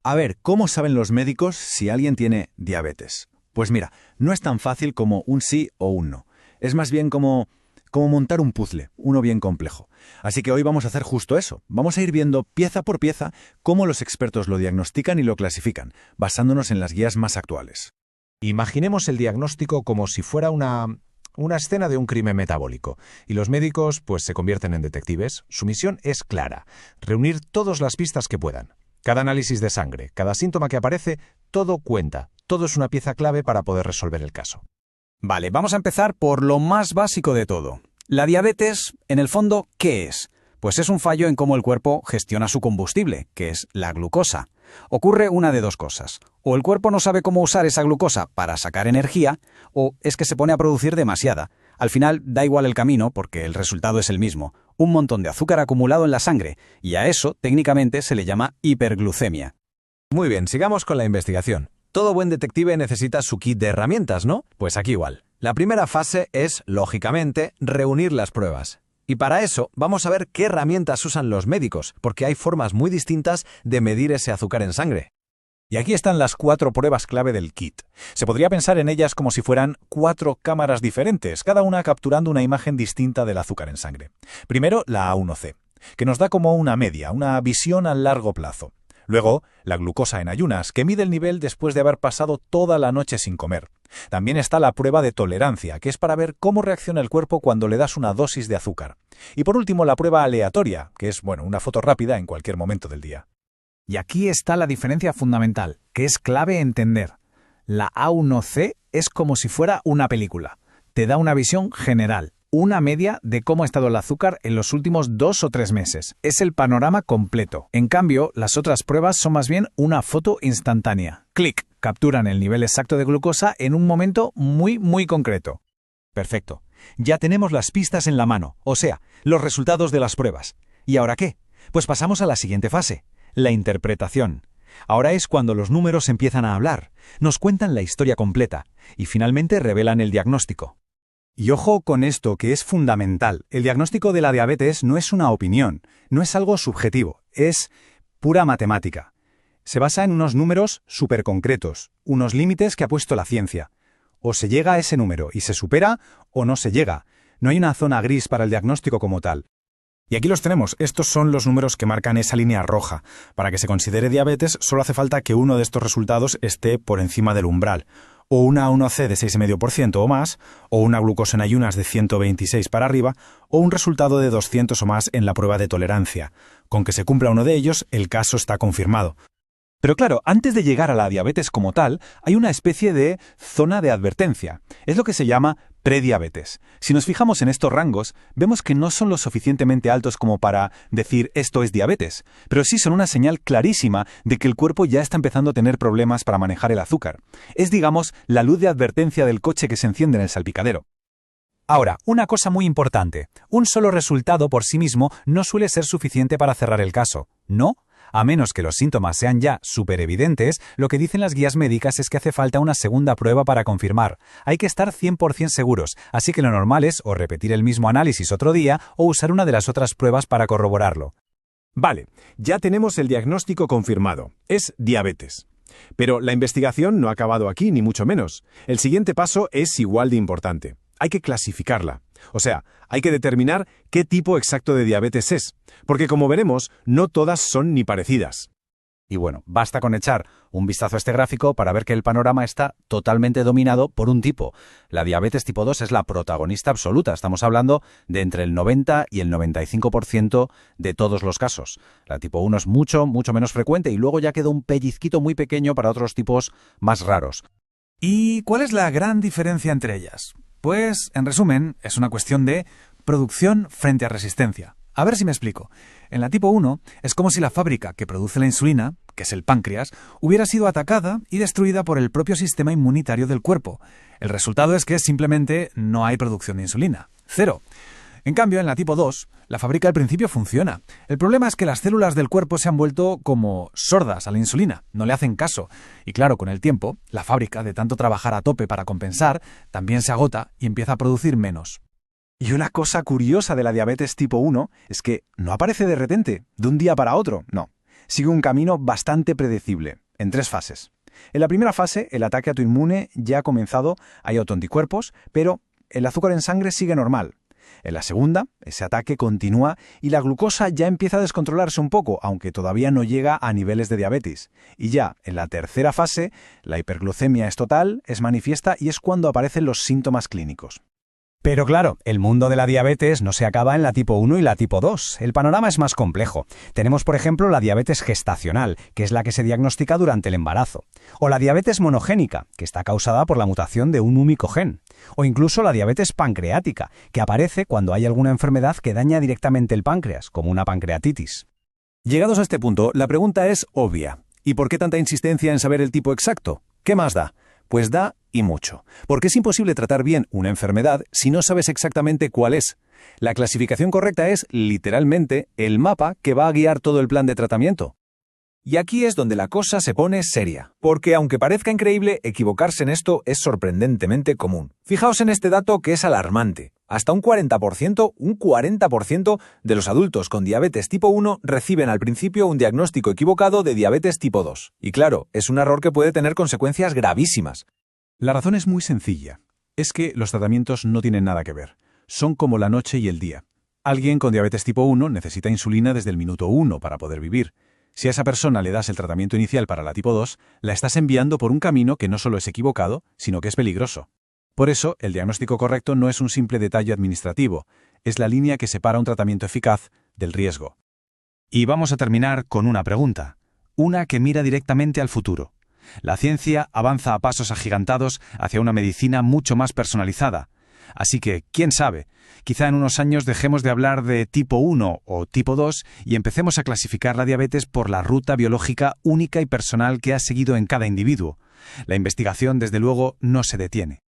A ver, ¿cómo saben los médicos si alguien tiene diabetes? Pues mira, no es tan fácil como un sí o un no. Es más bien como montar un puzzle, uno bien complejo. Así que hoy vamos a hacer justo eso. Vamos a ir viendo pieza por pieza cómo los expertos lo diagnostican y lo clasifican, basándonos en las guías más actuales. Imaginemos el diagnóstico como si fuera una escena de un crimen metabólico, y los médicos pues se convierten en detectives. Su misión es clara: reunir todas las pistas que puedan. Cada análisis de sangre, cada síntoma que aparece, todo cuenta. Todo es una pieza clave para poder resolver el caso. Vale, vamos a empezar por lo más básico de todo. La diabetes, en el fondo, ¿qué es? Pues es un fallo en cómo el cuerpo gestiona su combustible, que es la glucosa. Ocurre una de dos cosas: o el cuerpo no sabe cómo usar esa glucosa para sacar energía, o es que se pone a producir demasiada. Al final da igual el camino porque el resultado es el mismo: un montón de azúcar acumulado en la sangre, y a eso técnicamente se le llama hiperglucemia. Muy bien, sigamos con la investigación. Todo buen detective necesita su kit de herramientas, ¿no? Pues aquí igual. La primera fase es, lógicamente, reunir las pruebas. Y para eso vamos a ver qué herramientas usan los médicos, porque hay formas muy distintas de medir ese azúcar en sangre. Y aquí están las 4 pruebas clave del kit. Se podría pensar en ellas como si fueran 4 cámaras diferentes, cada una capturando una imagen distinta del azúcar en sangre. Primero, la A1C, que nos da como una media, una visión a largo plazo. Luego, la glucosa en ayunas, que mide el nivel después de haber pasado toda la noche sin comer. También está la prueba de tolerancia, que es para ver cómo reacciona el cuerpo cuando le das una dosis de azúcar. Y por último, la prueba aleatoria, que es, una foto rápida en cualquier momento del día. Y aquí está la diferencia fundamental, que es clave entender. La A1C es como si fuera una película. Te da una visión general, una media de cómo ha estado el azúcar en los últimos 2 o 3 meses. Es el panorama completo. En cambio, las otras pruebas son más bien una foto instantánea. Clic, capturan el nivel exacto de glucosa en un momento muy, muy concreto. Perfecto. Ya tenemos las pistas en la mano, o sea, los resultados de las pruebas. ¿Y ahora qué? Pues pasamos a la siguiente fase: la interpretación. Ahora es cuando los números empiezan a hablar, nos cuentan la historia completa y finalmente revelan el diagnóstico. Y ojo con esto, que es fundamental. El diagnóstico de la diabetes no es una opinión, no es algo subjetivo, es pura matemática. Se basa en unos números súper concretos, unos límites que ha puesto la ciencia. O se llega a ese número y se supera, o no se llega. No hay una zona gris para el diagnóstico como tal. Y aquí los tenemos. Estos son los números que marcan esa línea roja. Para que se considere diabetes, solo hace falta que uno de estos resultados esté por encima del umbral. O una A1C de 6,5% o más, o una glucosa en ayunas de 126 para arriba, o un resultado de 200 o más en la prueba de tolerancia. Con que se cumpla uno de ellos, el caso está confirmado. Pero claro, antes de llegar a la diabetes como tal, hay una especie de zona de advertencia. Es lo que se llama prediabetes. Si nos fijamos en estos rangos, vemos que no son lo suficientemente altos como para decir esto es diabetes, pero sí son una señal clarísima de que el cuerpo ya está empezando a tener problemas para manejar el azúcar. Es, digamos, la luz de advertencia del coche que se enciende en el salpicadero. Ahora, una cosa muy importante. Un solo resultado por sí mismo no suele ser suficiente para cerrar el caso, ¿no? A menos que los síntomas sean ya súper evidentes, lo que dicen las guías médicas es que hace falta una segunda prueba para confirmar. Hay que estar 100% seguros, así que lo normal es o repetir el mismo análisis otro día o usar una de las otras pruebas para corroborarlo. Vale, ya tenemos el diagnóstico confirmado. Es diabetes. Pero la investigación no ha acabado aquí, ni mucho menos. El siguiente paso es igual de importante. Hay que clasificarla. O sea, hay que determinar qué tipo exacto de diabetes es, porque como veremos, no todas son ni parecidas. Y bueno, basta con echar un vistazo a este gráfico para ver que el panorama está totalmente dominado por un tipo. La diabetes tipo 2 es la protagonista absoluta. Estamos hablando de entre el 90 y el 95% de todos los casos. La tipo 1 es mucho, mucho menos frecuente y luego ya queda un pellizquito muy pequeño para otros tipos más raros. ¿Y cuál es la gran diferencia entre ellas? Pues, en resumen, es una cuestión de producción frente a resistencia. A ver si me explico. En la tipo 1 es como si la fábrica que produce la insulina, que es el páncreas, hubiera sido atacada y destruida por el propio sistema inmunitario del cuerpo. El resultado es que simplemente no hay producción de insulina. 0. En cambio, en la tipo 2, la fábrica al principio funciona. El problema es que las células del cuerpo se han vuelto como sordas a la insulina, no le hacen caso. Y claro, con el tiempo, la fábrica, de tanto trabajar a tope para compensar, también se agota y empieza a producir menos. Y una cosa curiosa de la diabetes tipo 1 es que no aparece de repente, de un día para otro, no. Sigue un camino bastante predecible, en 3 fases. En la primera fase, el ataque autoinmune ya ha comenzado, hay autoanticuerpos, pero el azúcar en sangre sigue normal. En la segunda, ese ataque continúa y la glucosa ya empieza a descontrolarse un poco, aunque todavía no llega a niveles de diabetes. Y ya, en la tercera fase, la hiperglucemia es total, es manifiesta y es cuando aparecen los síntomas clínicos. Pero claro, el mundo de la diabetes no se acaba en la tipo 1 y la tipo 2. El panorama es más complejo. Tenemos, por ejemplo, la diabetes gestacional, que es la que se diagnostica durante el embarazo. O la diabetes monogénica, que está causada por la mutación de un único gen. O incluso la diabetes pancreática, que aparece cuando hay alguna enfermedad que daña directamente el páncreas, como una pancreatitis. Llegados a este punto, la pregunta es obvia. ¿Y por qué tanta insistencia en saber el tipo exacto? ¿Qué más da? Pues da y mucho, porque es imposible tratar bien una enfermedad si no sabes exactamente cuál es. La clasificación correcta es, literalmente, el mapa que va a guiar todo el plan de tratamiento. Y aquí es donde la cosa se pone seria, porque aunque parezca increíble, equivocarse en esto es sorprendentemente común. Fijaos en este dato que es alarmante. Hasta un 40% de los adultos con diabetes tipo 1 reciben al principio un diagnóstico equivocado de diabetes tipo 2. Y claro, es un error que puede tener consecuencias gravísimas. La razón es muy sencilla. Es que los tratamientos no tienen nada que ver. Son como la noche y el día. Alguien con diabetes tipo 1 necesita insulina desde el minuto 1 para poder vivir. Si a esa persona le das el tratamiento inicial para la tipo 2, la estás enviando por un camino que no solo es equivocado, sino que es peligroso. Por eso, el diagnóstico correcto no es un simple detalle administrativo, es la línea que separa un tratamiento eficaz del riesgo. Y vamos a terminar con una pregunta, una que mira directamente al futuro. La ciencia avanza a pasos agigantados hacia una medicina mucho más personalizada. Así que, quién sabe, quizá en unos años dejemos de hablar de tipo 1 o tipo 2 y empecemos a clasificar la diabetes por la ruta biológica única y personal que ha seguido en cada individuo. La investigación, desde luego, no se detiene.